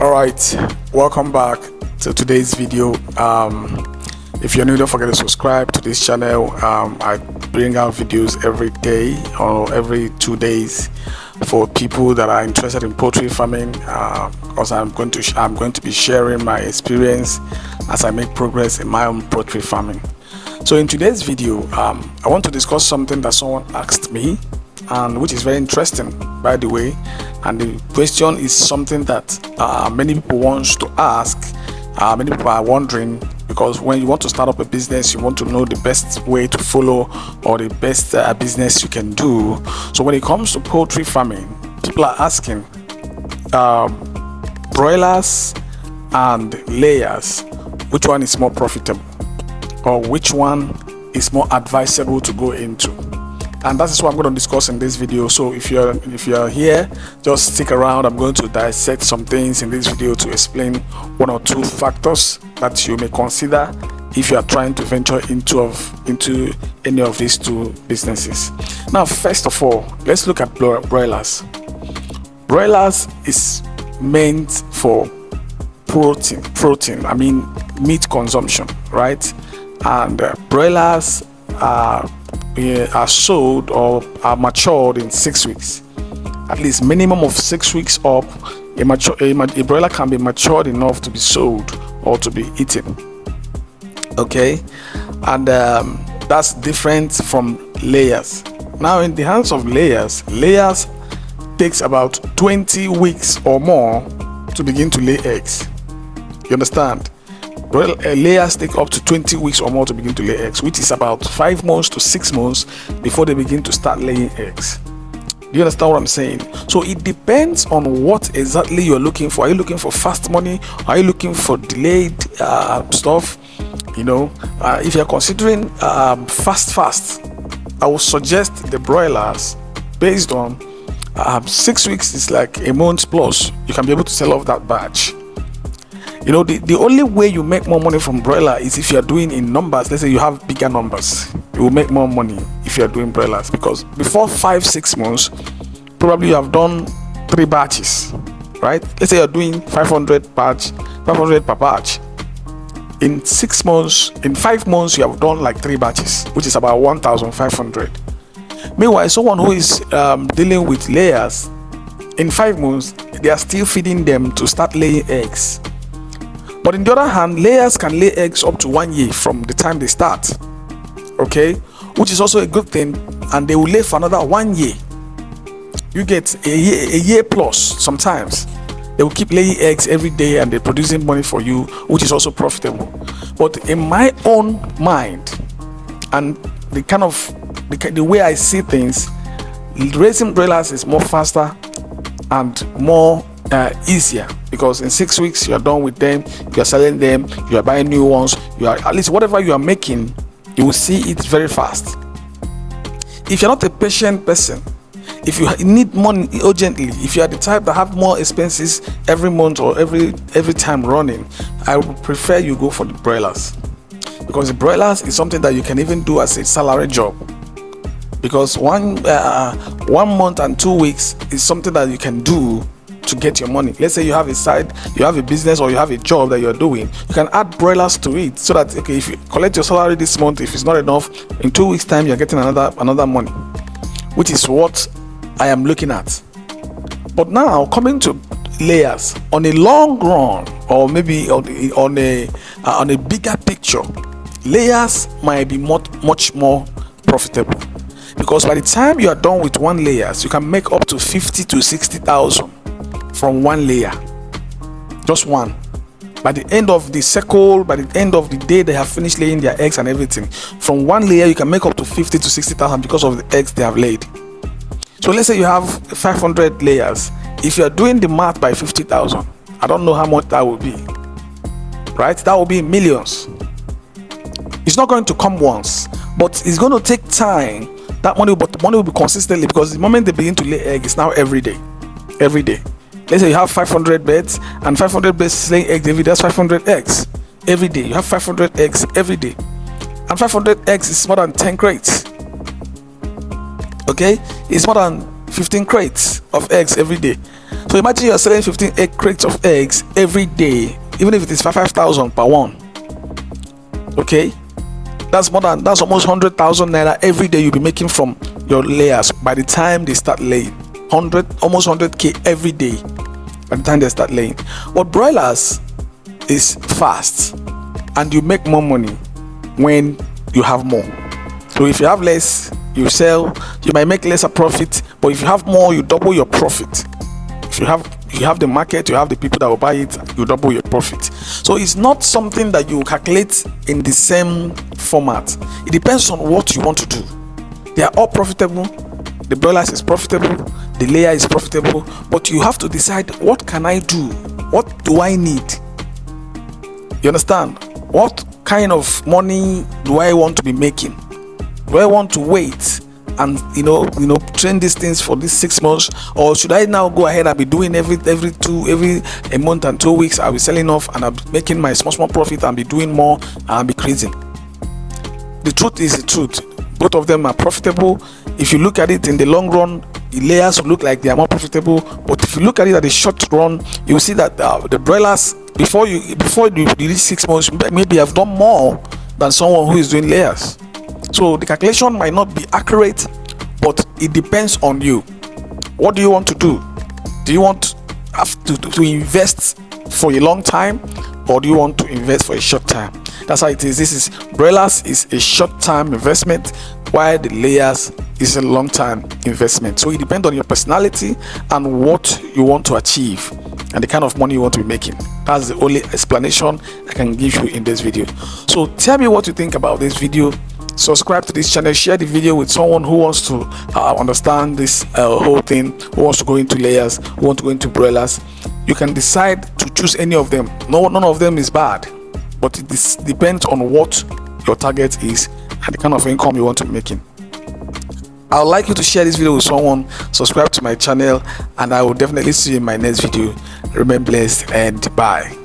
Alright, welcome back to today's video. If you're new, don't forget to subscribe to this channel. I bring out videos every day or every 2 days for people that are interested in poultry farming, because I'm going to be sharing my experience as I make progress in my own poultry farming. So in today's video, I want to discuss something that someone asked me, and which is very interesting, by the way. And the question is something that many people want to ask. Many people are wondering, because when you want to start up a business, you want to know the best way to follow or the best business you can do. So when it comes to poultry farming, people are asking broilers and layers, which one is more profitable, or which one is more advisable to go into. And that is what I'm going to discuss in this video. So if you're here, just stick around. I'm going to dissect some things in this video to explain 1 or 2 factors that you may consider if you are trying to venture into any of these 2 businesses. Now, first of all, let's look at broilers. Broilers is meant for protein, I mean meat consumption, right? And broilers are sold or are matured in 6 weeks, at least minimum of 6 weeks up. A broiler can be matured enough to be sold or to be eaten. Okay, and that's different from layers. Now, in the hands of layers takes about 20 weeks or more to begin to lay eggs. You understand? Layers take up to 20 weeks or more to begin to lay eggs, which is about 5 months to 6 months before they begin to start laying eggs. Do you understand what I'm saying? So it depends on what exactly you're looking for. Are you looking for fast money? Are you looking for delayed stuff? You know, if you're considering fast, I would suggest the broilers based on 6 weeks is like a month plus. You can be able to sell off that batch. You know, the only way you make more money from broiler is if you are doing in numbers. Let's say you have bigger numbers, you will make more money if you are doing broilers, because before 5-6 months probably you have done 3 batches, right? Let's say you're doing 500 per batch. In 6 months, in 5 months, you have done like 3 batches, which is about 1,500. Meanwhile, someone who is dealing with layers, in 5 months they are still feeding them to start laying eggs. But on the other hand, layers can lay eggs up to 1 year from the time they start, okay, which is also a good thing, and they will lay for another 1 year. You get a year plus. Sometimes they will keep laying eggs every day and they're producing money for you, which is also profitable. But in my own mind and the way I see things, raising broilers is more faster and more easier, because in 6 weeks you are done with them, you are selling them, you are buying new ones, you are, at least whatever you are making, you will see it very fast. If you're not a patient person, if you need money urgently, if you are the type that have more expenses every month or every time running, I would prefer you go for the broilers, because the broilers is something that you can even do as a salary job, because 1 month and 2 weeks is something that you can do to get your money. Let's say you have a business or you have a job that you're doing, you can add broilers to it, so that, okay, if you collect your salary this month, if it's not enough, in 2 weeks time you're getting another money, which is what I am looking at. But now, coming to layers, on a long run, or maybe on a bigger picture, layers might be much more profitable, because by the time you are done with 1 layers, you can make up to 50 to 60,000 from 1 layer, just one. By the end of the cycle, by the end of the day they have finished laying their eggs and everything, from 1 layer you can make up to 50 to 60,000 because of the eggs they have laid. So let's say you have 500 layers. If you are doing the math by 50,000, I don't know how much that will be, right? That will be millions. It's not going to come once, but it's going to take time. That money will be consistently, because the moment they begin to lay eggs, it's now every day. Let's say you have 500 beds, and 500 beds laying eggs every day. That's 500 eggs every day. You have 500 eggs every day, and 500 eggs is more than 10 crates. Okay, it's more than 15 crates of eggs every day. So imagine you're selling 15 egg crates of eggs every day, even if it is 5,000 per one. Okay, that's almost 100,000 naira every day you'll be making from your layers by the time they start laying. Almost 100k every day by the time they start laying. But broilers is fast, and you make more money when you have more. So if you have less, you sell, you might make lesser profit, but if you have more, you double your profit. If you have the market, you have the people that will buy it, you double your profit. So it's not something that you calculate in the same format. It depends on what you want to do. They are all profitable. The broilers is profitable, the layer is profitable, but you have to decide, what can I do? What do I need? You understand? What kind of money do I want to be making? Do I want to wait and train these things for these 6 months, or should I now go ahead and be doing every a month and 2 weeks? I'll be selling off and I'll be making my small profit and be doing more and be increasing. The truth is the truth. Both of them are profitable. If you look at it in the long run, the layers will look like they are more profitable. But if you look at it at the short run, you will see that the broilers, before you reach 6 months, maybe have done more than someone who is doing layers. So the calculation might not be accurate, but it depends on you. What do you want to do? Do you want to invest for a long time, or do you want to invest for a short time? That's how it is. Broilers is a short-term investment, while the layers is a long-term investment. So it depends on your personality and what you want to achieve and the kind of money you want to be making. That's the only explanation I can give you in this video. So tell me what you think about this video. Subscribe to this channel, share the video with someone who wants to understand this whole thing, who wants to go into layers, who wants to go into broilers. You can decide to choose any of them. None of them is bad, but it depends on what your target is and the kind of income you want to be making. I would like you to share this video with someone, subscribe to my channel, and I will definitely see you in my next video. Remain blessed and bye.